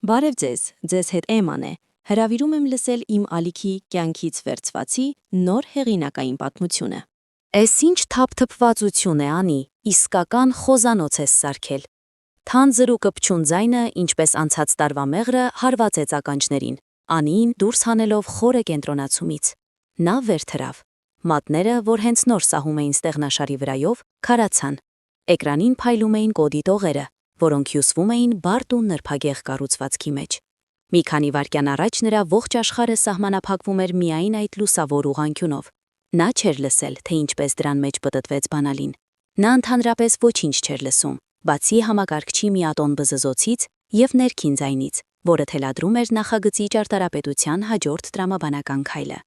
Բարև ձեզ հետ Էման է, հրավիրում եմ լսել իմ ալիքի կյանքից վերցվածի նոր հեղինակային պատմությունը։ Էս ինչ թափթփվածություն է անի, իսկական խոզանոց ես սարքել։ Թանձր ու կպչուն ձայնը, ինչպես անցած տարվա մեղրը, հարվածեց ականջներին, անին դուրս հանելով խորը կենտրոնացումից։ Նա վեր թրավ։ Մատները, որ հենց նոր սահում էին ստեղնաշարի վրայով, քարացան։ Էկրանին փայլում էին կոդի տողերը, որոնք հյուսվում էին բարդ ու նրբագեղ կառուցվածքի մեջ։ Մի քանի վայրկյան առաջ նրա ողջ աշխարհը սահմանափակվում էր միայն այդ լուսավոր ուղղանկյունով։ Նա չէր լսել, թե ինչպես դրան մեջ պտտվեց բանալին։ Նա ընդհանրապես ոչինչ չէր լսում, բացի համակարգչի մի ատոն բզզոցից և ներքին ձայնից, որը թելադրում էր նախագծի ճարտարապետության հաջորդ տրամաբանական քայլը։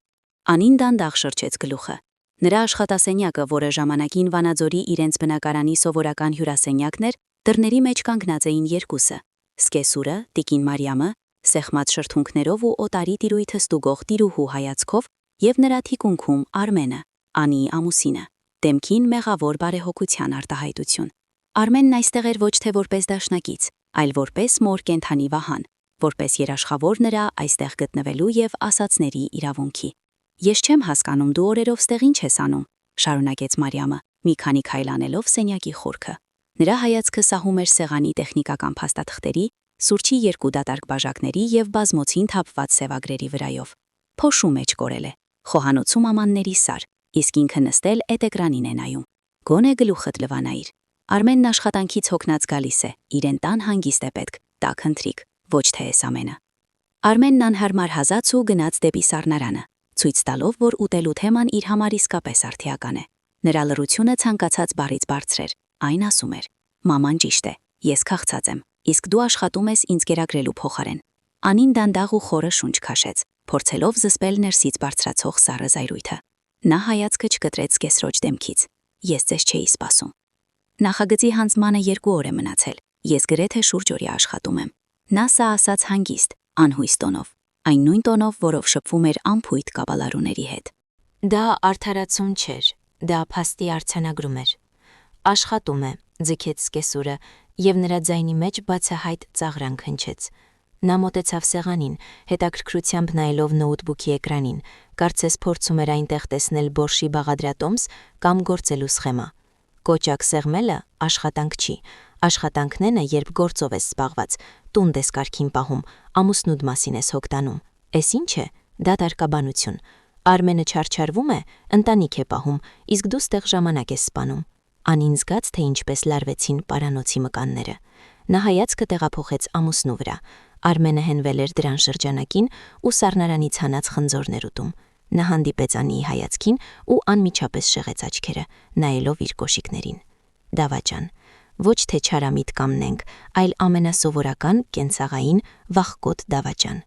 Անին դանդաղ շրջեց գլուխը։ Նրա աշխատասենյակը, որը ժամանակին Վանաձորի իրենց բնակարանի սովորական հյուրասենյակն էր, դռների մեջ կանգնած էին երկուսը՝ Սկեսուրը, տիկին Մարիամը, սեղմած շրթունքներով ու օտարի տիրույթը ստուգող տիրուհու հայացքով, և նրա թիկունքում Արմենը, Անիի ամուսինը, դեմքին մեղավոր բարեհոգության արտահայտություն։ Արմենն այստեղ էր ոչ թե որպես դաշնակից, այլ որպես մոր կենդանի Վահան, որպես երաշխավոր նրա այստեղ գտնվելու և ասածների իրավունքի։ Ես չեմ հասկանում, դու օրերով ստեղ ինչ ես անում, շարունակեց Մարիամը, մի քանի քայլ անելով սենյակի խորքը։ Նրա հայացքը սահում էր սեղանի տեխնիկական փաստաթղթերի, սուրճի երկու դատարկ բաժակների և բազմոցին թափված սևագրերի վրայով։ Փոշու մեջ կորել է, խոհանոցում ամանների սար, իսկ ինքը նստել էտեկրանին է նայում։ Գոնե գլուխդ լվանայիր։ Արմենն աշխատանքից հոգնած գալիս է, իրեն տան հանգիստ է պետք, տաք ընթրիք, ոչ թե էս ամենը։ Արմենն անհարմար հազաց ու գնաց դեպի սառնարանը, ցույց տալով, որ ուտելու թեման իր համար իսկապես արդիական է։ Նրա լռությունը ցանկացած բառից բարձր էր, այն ասում էր. «Մաման ճիշտ է, ես քաղցած եմ, իսկ դու աշխատում ես ինձ գերագրելու փոխարեն»։ Անին դանդաղ ու խորը շունչ քաշեց, փորձելով զսպել ներսից բարձրացող սառը զայրույթը։ Նա հայացքը չկտրեց կեսրոջ դեմքից։ «Ես ձեզ չէի սպասում։ Նախագծի հանձնմանը 2 օր է մնացել, ես գրեթե շուրջօրյա աշխատում եմ»։ Նա սա ասաց հանգիստ, անհույս տոնով, այն նույն տոնով, որով շփվում էր անփույթ կաբալարուների հետ։ Դա արդարացում չէր, դա փաստի արձանագրում էր։ Աշխատում է, ձգեց Սկեսուրը, և նրա ձայնի մեջ բացահայտ ծաղրանք հնչեց։ Նա մոտեցավ սեղանին, հետաքրքրությամբ նայելով նոութբուքի էկրանին, կարծես փորձում էր այնտեղ տեսնել բորշի բաղադրատոմս կամ գործելու սխեմա։ Կոճակ սեղմելը աշխատանք չի, աշխատանքն է, երբ գործով ես զբաղված, տունդ ես կարգին պահում, ամուսնուդ մասին ես հոգտանում։ Էս ինչ է, դա տարկաբանություն։ Արմենը չարչարվում է, ընտանիք է պահում, իսկ դու ստեղ ժամանակ ես սպանում։ Անին զգաց, թե ինչպես լարվեցին պարանոցի մկանները։ Նա հայացքը տեղափոխեց ամուսնու վրա։ Արմենը հենվել էր դրան շրջանակին ու սառնարանից հանած խնձորներ ուտում։ Նա հանդիպեց Անիի հայացքին ու անմիջապես շեղեց աչքերը, նայելով իր կոշիկներին։ Դավաճան, ոչ թե չարամիտ կամնենք, այլ ամենասովորական, կենցաղային, վախկոտ դավաճան։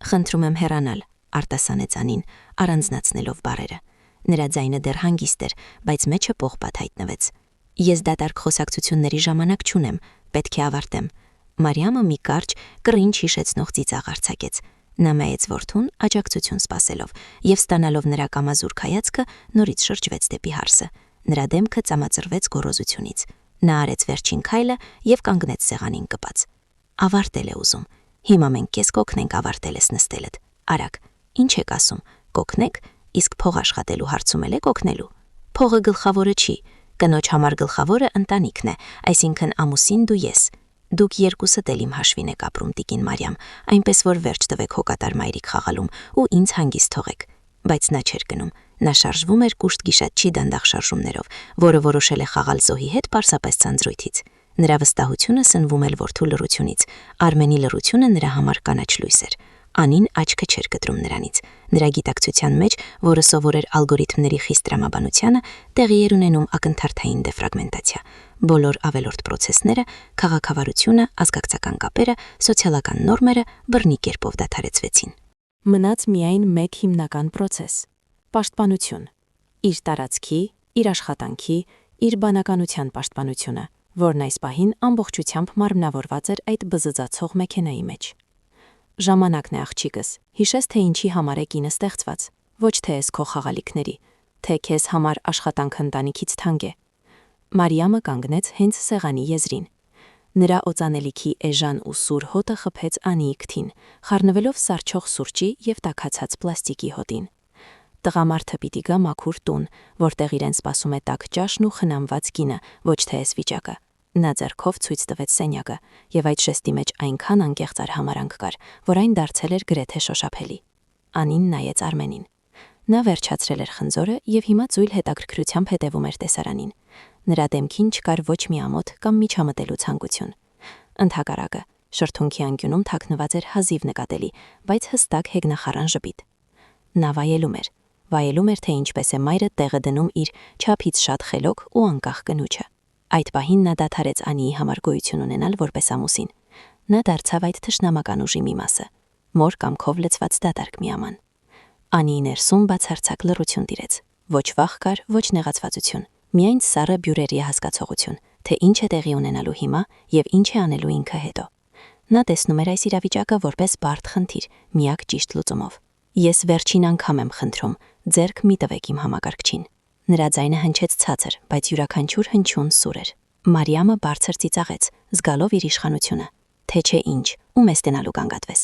Խնդրում եմ հեռանալ, արտասանեց Անին, առանձնացնելով բառերը։ Նրա ձայնը դեռ հանգիստ էր, բայց մեջը պողպատ հայտնվեց։ Ես դատարկ խոսակցությունների ժամանակ չունեմ, պետք է ավարտեմ։ Մարիամը մի կարճ, կռինչ հիշեցնող ծիծաղ արձակեց։ Նա նայեց որդուն աջակցություն սպասելով և ստանալով նրա կամազուրկ հայացքը նորից շրջվեց դեպի հարսը։ Նրա դեմքը ծամածրվեց գոռոզությունից։ Նա արեց վերջին քայլը և կանգնեց սեղանին կպած։ Ավարտել է ուզում։ Հիմա մենք քեզ կօգնենք ավարտել ես նստելդ։ Արագ, ինչ եք ասում, կօգնեք, իսկ փող աշխատելու հարցում եք օգնելու։ Փողը գլխավորը չի, կնոջ համար գլխավորը ընտանիքն է, այսինքն ամուսին դու ես։ Դուք երկուսդ էլ իմ հաշվին եք ապրում, տիկին Մարիամ, այնպես որ վերջ տվեք հոգատար մայրիկ խաղալում ու ինձ հանգիստ թողեք։ Բայց նա չէր գնում։ Նա շարժվում էր կուշտ գիշատչի դանդաղ շարժումներով, որը որոշել է խաղալ Զոհի հետ պարզապես ցանցրույթից։ Նրա վստահությունը սնվում էր որդու լռությունից։ Արմենի լռությունը նրա համար կանաչ լույս էր։ Անին աչքը չէր կտրում նրանից։ Նրա գիտակցության մեջ, որը սովոր էր ալգորիթմների խիստ տրամաբանությանը, տեղի էր ունենում ակնթարթային դեֆրագմենտացիա։ Բոլոր ավելորդ պրոցեսները, քաղաքավարությունը, ազգակցական կապերը, սոցիալական նորմերը բռնի կերպով դադարեցվեցին։ Մնաց միայն մեկ հիմնական պրոցես՝ պաշտպանություն։ Իր տարածքի, իր աշխատանքի, իր բանականության պաշտպանությունը, որն այս պահին ամբողջությամբ մարմնավորված էր այդ բզզացող մեքենայի մեջ։ Ժամանակն է աղջիկս, հիշես, թե ինչի համար է կինը ստեղծված, ոչ թե ես քո խաղալիքների, թե քեզ համար աշխատանքը ընտանիքից թանկ է։ Մարիամը կանգնեց հենց սեղանի եզրին։ Նրա օծանելիքի էժան ու սուր հոտը խփեց Անիի քթին, խառնվելով սառչող սուրճի եւ տաքացած պլաստիկի հոտին։ Տղամարդը պիտի գա մաքուր տուն, որտեղ իրեն սպասում է տաք ճաշն ու խնամված կինը, ոչ թե էս վիճակը։ Նա ձեռքով ցույց տվեց սենյակը, եւ այդ ժեստի մեջ այնքան անկեղծ արհամարանք կար, որ այն դարձել էր գրեթե շոշափելի։ Անին նայեց Արմենին։ Նա վերջացրել էր խնձորը եւ հիմա ծույլ հետաքրքրությամբ հետևում էր տեսարանին։ Նրա դեմքին չկար ոչ մի ամոթ կամ միջամտելու ցանկություն։ Ընդհակառակը, շրթունքի անկյունում թաքնված էր հազիվ նկատելի, բայց հստակ հեգնախառան ժպիտ։ Նա վայելում էր, թե ինչպես է մայրը տեղը դնում իր չափից շատ խելոք ու անկախ կնոջը։ Այդ պահին նա դադարեց Անիի համար գոյություն ունենալ որպես ամուսին։ Նա դարձավ այդ թշնամական ուժի մի մասը, մոր կամքով լցված դատարկ միաման։ Անիի ներսում բացարձակ լռություն տիրեց։ Ոչ վախ կար, ոչ նեղացվածություն, միայն սառը բյուրերի հասկացողություն, թե ինչ է տեղի ունենալու հիմա եւ ինչ է անելու ինքը հետո։ Նա տեսնում էր այս իրավիճակը որպես բարդ խնդիր, միակ ճիշտ լուծումով։ Ես վերջին անգամ եմ խնդրում, ձեռք մի տվեք իմ համակարգչին։ Նրա ձայնը հնչեց ցածր, բայց յուրաքանչյուր հնչյուն սուր էր։ Մարիամը բարձր ծիծաղեց, զգալով իր իշխանությունը։ Թե չէ ինչ, ում ես տենալու կանգատվես։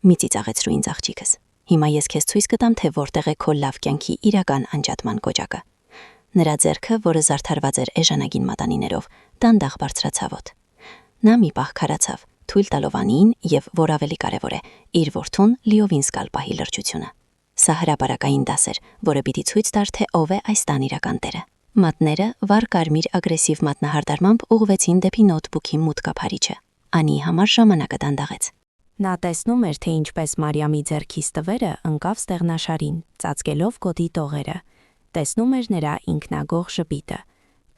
Մի ծիծաղեցրու ինձ աղջիկս։ Հիմա ես քեզ ցույց կտամ, թե որտեղ է քո լավ կյանքի իրական անջատման կոճակը։ Նրա ձեռքը, որը զարդարված էր էժանագին մատանիներով, դանդաղ բարձրացավ օդ։ Նա մի պահ քարացավ, թույլ տալով Անիին եւ, որ ավելի կարեւոր է, իր որդուն լիովին զգալ պահի լրջությունը։ Սա հրապարակային դաս էր, որը պիտի ցույց տար, թե ով է այս տան իրական տերը։ Մատները վառ կարմիր ագրեսիվ մատնահարդարմամբ ուղղվեցին դեպի նոթբուքի մուտք կափարիչը։ Անիի համար ժամանակը դանդաղեց։ Նա տեսնում էր, թե ինչպես Մարիամի ձեռքից տվերը ընկավ ստեղնաշարին, ծածկելով գոտի տողերը։ Տեսնում էր նրա ինքնագող ժպիտը։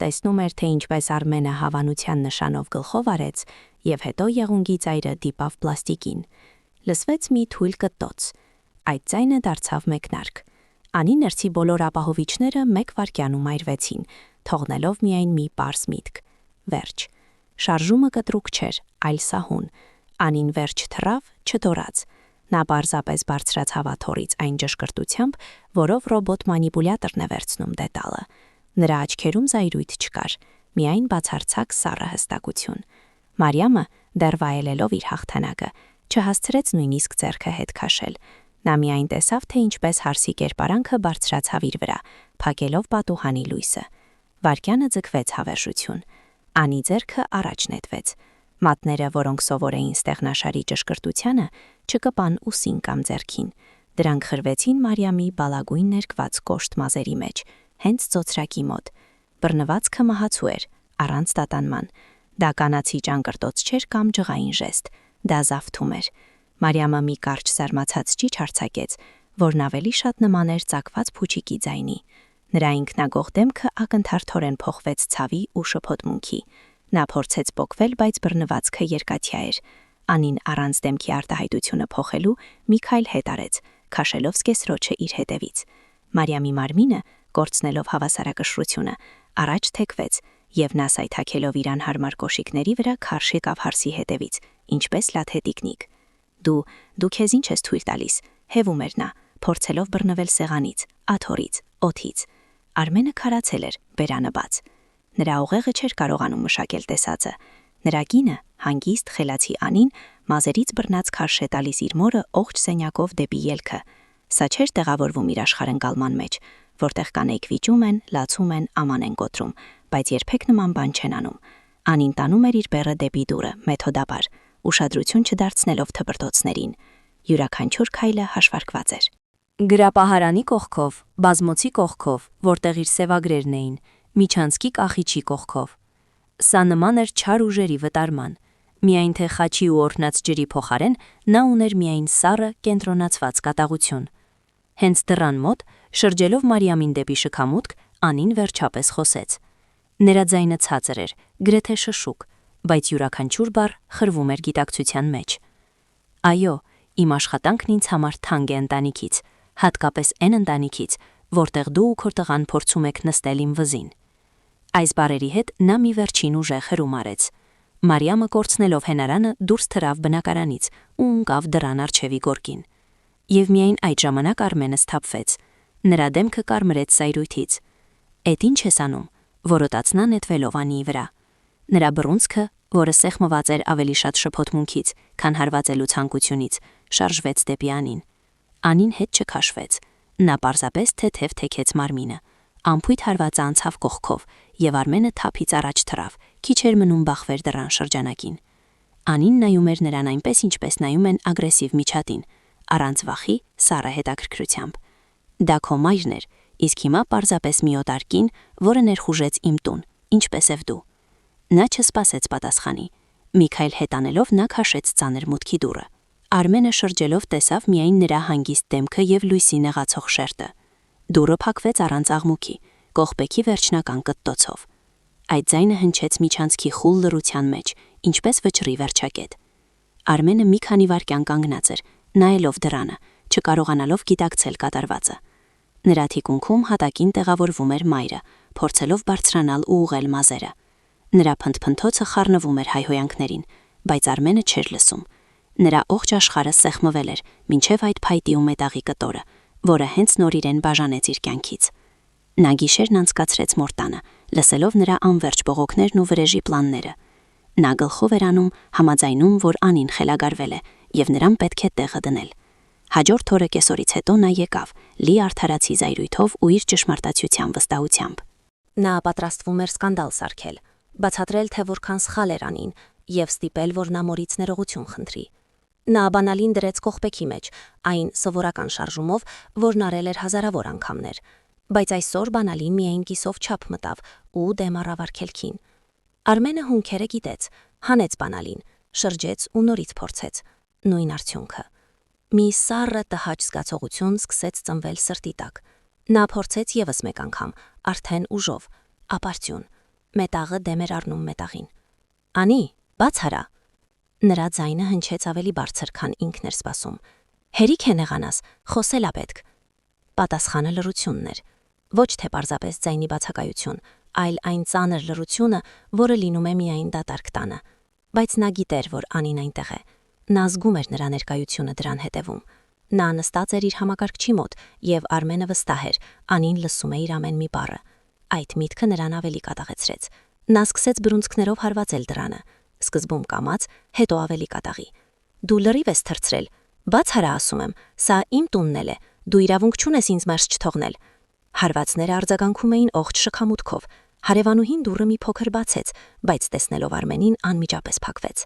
Տեսնում էր, թե ինչպես Արմենը հավանության նշանով գլխով արեց, եւ հետո եղունգի ծայրը դիպավ պլաստիկին։ Լսվեց մի թույլ կտոց։ Այդ ձայնը դարձավ մեկնարկ։ Անի ներսի բոլոր ապահովիչները մեկ վայրկյանում այրվեցին, թողնելով միայն մի պարզ միտք։ Վերջ։ Շարժումը կտրուկ չէր, այլ սահուն։ Անին վերջ թռավ, չթորած։ Նա պարզապես բարձրաց հավաթորից այն ճշգրտությամբ, որով ռոբոտ մանիպուլյատորն է վերցնում դետալը։ Նրա աչքերում զայրույթ չկար, միայն բացարձակ սառը հստակություն։ Մարիամը, դեռ վայելելով իր հաղթանակը, չհասցրեց նույնիսկ ձեռքը հետ քաշել։ Նա միայն տեսավ, թե ինչպես հարսի կերպարանքը բարձրացավ իր վրա, փակելով պատուհանի լույսը։ Վարկյանը ձգվեց հավերժություն։ Անի ձեռքը առաջ նետվեց։ Մատները, որոնք սովոր էին ստեղնաշարի ճշգրտությանը, չկպան ուսին կամ ձեռքին։ Դրանք խրվեցին Մարիամի բալագույն ներկված կոշտ մազերի մեջ, հենց ծոծրակի մոտ։ Բռնվածքը մահացու էր, առանց տատանման։ Դա կանացի ճանկրտոց չէր կամ ջղային ժեստ, դա զավթում էր։ Մարիամը մի կարճ զարմացած ճիչ արձակեց, որն ավելի շատ նման էր ծակված փուչիկի ձայնի։ Նրա ինքնագող դեմքը ակնթարթորեն փոխվեց ցավի ու շփոթմունքի։ Նա փորձեց պոկվել, բայց բռնվածքը երկաթյա էր։ Անին առանց դեմքի արտահայտությունը փոխելու մի քայլ հետ արեց, քաշելով սկեսրոջը իր հետևից։ Մարիամի մարմինը, կորցնելով հավասարակշռությունը, առաջ թեքվեց, եւ նա սայթաքելով իր անհարմար կոշիկների վրա քարշ եկավ հարսի հետևից, ինչպես լաթետիկնիկ։ Դու քեզ ինչ ես թույլ տալիս, հևում էր նա, փորձելով բռնվել սեղանից, աթոռից, օդից։ Արմենը քարացել էր, բերանը բաց։ Նրա ուղեղը չէր կարողանում մշակել տեսածը։ Նրա կինը, հանգիստ խելացի Անին, մազերից բռնած քարշ է տալիս իր մորը օղջ սենյակով դեպի ելքը։ Սա չէր տեղավորվում իր աշխարհընկալման մեջ, որտեղ կանայք վիճում են, լացում են, աման են կոտրում, բայց երբեք նման բան չեն անում։ Անին տանում էր իր բեռը դեպի դուռը, մեթոդաբար, ուշադրություն չդարձնելով թփրտոցներին։ Յուրաքանչյուր քայլը հաշվարկված էր։ Գրապահարանի կողքով, բազմոցի կողքով, որտեղ իր սևագրերն էին, միջանցքի կախիչի կողքով։ Սա նման էր չար ուժերի վտարման։ Միայն թե խաչի ու օրհնած ջրի փոխարեն նա ուներ միայն սառը կենտրոնացված կատաղություն։ Հենց դռան մոտ, շրջելով Մարիամին դեպի շքամուտք, Անին վերջապես խոսեց։ Նրա ձայնը ցածր էր, գրեթե շշուկ, բայց յուրաքանչյուր բառ խրվում էր գիտակցության մեջ։ Այո, իմ աշխատանքն ինձ համար թանկ է ընտանիքից, հատկապես այն ընտանիքից, որտեղ դու ու քո տղան փորձում եք նստել իմ վզին։ Այս բառերի հետ նա մի վերջին ուժեղ հրում արեց։ Մարիամը կորցնելով հենարանը դուրս թռավ բնակարանից ու ընկավ դռան առջևի գորգին։ Եվ միայն այդ ժամանակ Արմենը սթափվեց։ Նրա դեմքը կարմրեց զայրույթից։ Էդ ինչ ես անում, որոտաց նա նետվելով Անիի վրա։ Նրա բռունցքը, որը սեղմված էր ավելի շատ շփոթմունքից, քան հարվածելու ցանկությունից, շարժվեց դեպի Անին։ Անին հետ չքաշվեց։ Նա պարզապես թեթև թեքեց մարմինը։ Ամփույթ հարվածը անցավ կողքով, եւ Արմենը թափից առաջ թռավ, քիչ էր մնում բախվեր դռան շրջանակին։ Անին նայում էր նրան այնպես, ինչպես նայում են ագրեսիվ միջատին, առանց վախի, սառը հետաքրքրությամբ։ Դա քո մայրն էր, իսկ հիմա պարզապես մի օտար կին, որը ներխուժեց իմ տուն, ինչպես եւ դու։ Նա չսպասեց պատասխանի։ Մի քայլ հետանելով նա քաշեց ծանր մուտքի դուռը։ Արմենը շրջելով տեսավ միայն նրա հանգիստ դեմքը եւ լույսի նեղացող շերտը։ Դուռը փակվեց առանց աղմուկի, կողպեքի վերջնական կտտոցով։ Այդ ձայնը հնչեց միջանցքի խուլ լռության մեջ, ինչպես վճռի վերջակետ։ Արմենը մի քանի վայրկյան կանգնած էր, նայելով դռանը, չկարողանալով գիտակցել կատարվածը։ Նրա թիկունքում հատակին տեղավորվում էր մայրը, փորձելով բարձրանալ ու ուղղել մազերը։ Նրա փնթփնթոցը խառնվում էր հայհոյանքներին, բայց Արմենը չէր լսում։ Նրա ողջ աշխարհը սեղմվել էր, մինչև այդ փայտի ու մետաղի կտորը, որը հենց նոր իրեն բաժանեց իր կյանքից։ Նա գիշերն անցկացրեց մորտանը, լսելով նրա անվերջ բողոքներն ու վրեժի պլանները։ Նա գլխով էր անում, համաձայնում, որ Անին խելագարվել է, եւ նրան պետք է տեղը դնել։ Հաջորդ օրը կեսօրից հետո նա եկավ, լի արդարացի զայրույթով ու իր ճշմարտացիության վստահությամբ։ Նա պատրաստվում էր սկանդալ սարքել, բացատրել, թե որքան սխալ էր Անին, եւ ստիպել, որ նա մորից ներողություն խնդրի։ Նա բանալին դրեց կողպեքի մեջ, այն սովորական շարժումով, որն արել էր հազարավոր անգամներ, բայց այսօր բանալին միայն կիսով չափ մտավ ու դեմ առավ արգելքին։ Արմենը հունքերը գիտեց, հանեց բանալին, շրջեց ու նորից փորձեց։ Նույն արդյունքը։ Մի սառը տհաճ զգացողություն սկսեց ծնվել սրտի տակ։ Նա փորձեց եւս մեկ անգամ, արդեն ուժով, ապարդյուն։ Մետաղը դեմ էր առնում մետաղին։ Անի, բաց արա։ Նրա ձայնը հնչեց ավելի բարձր, քան ինքն էր սպասում։ Հերիք է նեղանաս, խոսել ա պետք։ Պատասխանը լռությունն էր։ Ոչ թե պարզապես ձայնի բացակայություն, այլ այն ծանր լռությունը, որը լինում է միայն դատարկ տանը։ Բայց նա գիտեր, որ Անին այնտեղ է։ Նա զգում էր նրա ներկայությունը դրան հետևում։ Նա նստած էր իր համակարգչի մոտ, եւ Արմենը վստահ էր, Անին լսում է իր ամեն մի բառը։ Այդ միտքը նրան ավելի կատաղեցրեց։ Նա սկսեց բռունցքներով հարվածել դռանը։ Սկզբում կամաց, հետո ավելի կատաղի։ Դու լրիվ ես թրցրել։ Բաց արա, ասում եմ, սա իմ տունն է, դու իրավունք չունես ինձ մարզ չթողնել։ Հարվածները արձագանքում էին օղջ շքամուտքով։ Հարևանուհին դուռը մի փոքր բացեց, բայց տեսնելով Արմենին անմիջապես փակվեց։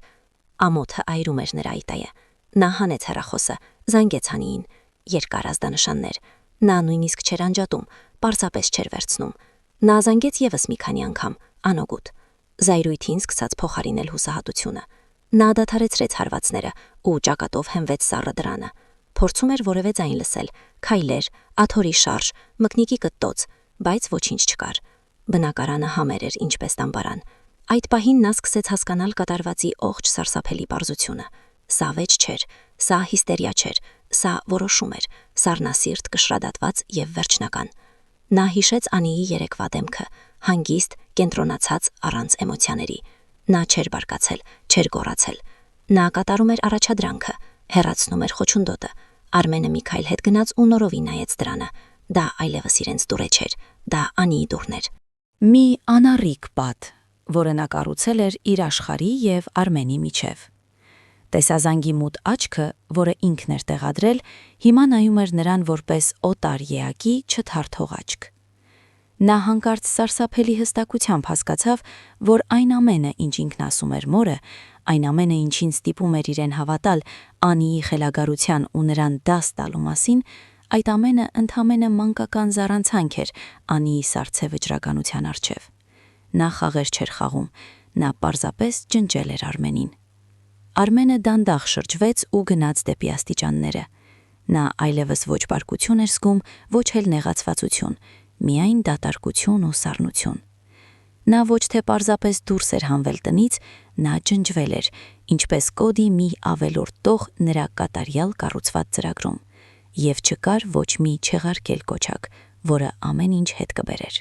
Ամոթը այրում էր նրա այտայը։ Նա հանեց հեռախոսը, զանգեց Անիին։ Երկար ազդանշաններ։ Նա նույնիսկ չէր անջատում, պարզապես չէր վերցնում։ Նա զանգեց եւս մի քանի անգամ, անօգուտ։ Զայրույթին սկսած փոխարինել հուսահատությունը։ Նա դադարեցրեց հարվածները ու ճակատով հենվեց սառը դռանը։ Փորձում էր որևէ ձայն լսել, քայլեր, աթոռի շարժ, մկնիկի կտտոց, բայց ոչինչ չկար։ Բնակարանը համեր էր, ինչպես տամբարան։ Այդ պահին նա սկսեց հասկանալ կատարվածի օղջ սարսափելի պարզությունը։ Սա վեճ չէր, սա հիստերիա չէր, սա որոշում էր, սառնասիրտ, կշռադատված եւ վերջնական։ Նա հիշեց Անիի երեկվա դեմքը, հանգիստ, կենտրոնացած առանց էմոցիաների։ Նա չէր բարկացել, չէր գոռացել։ Նա կատարում էր առաջադրանքը, հեռացնում էր խոչունդոտը։ Արմենը մի քայլ հետ գնաց ու նորովի նայեց դրանը։ Դա այլևս իրենց դուռը չէր, դա Անիի դուռն էր։ Մի անառիկ պատ, որը նա կառուցել էր իր աշխարհի եւ Արմենի միջև։ Տեսազանգի մութ աչքը, որը ինքն էր տեղադրել, հիմա նայում էր նրան որպես օտար եակի չթարթող աչք։ Նա հանկարծ սարսափելի հստակությամբ հասկացավ, որ այն ամենը, ինչ ինքն ասում էր մորը, այն ամենը, ինչին ստիպում էր իրեն հավատալ Անիի խելագարության ու նրան դաս տալու մասին, այդ ամենը ընդամենը մանկական զառանցանք էր Անիի սառցե վճռականության առջև։ Նա խաղեր չէր խաղում, նա պարզապես ջնջել էր Արմենին։ Արմենը դանդաղ շրջվեց ու գնաց դեպի աստիճանները։ Նա այլևս ոչ բարկություն էր զգում, ոչ էլ նեղացվածություն, միայն դատարկություն ու սառնություն։ Նա ոչ թե պարզապես դուրս էր հանվել տնից, նա ջնջվել էր, ինչպես կոդի մի ավելորդ տող նրա կատարյալ կառուցված ծրագրում, եւ չկար ոչ մի չեղարկել կոչակ, որը ամեն ինչ հետ կբերեր։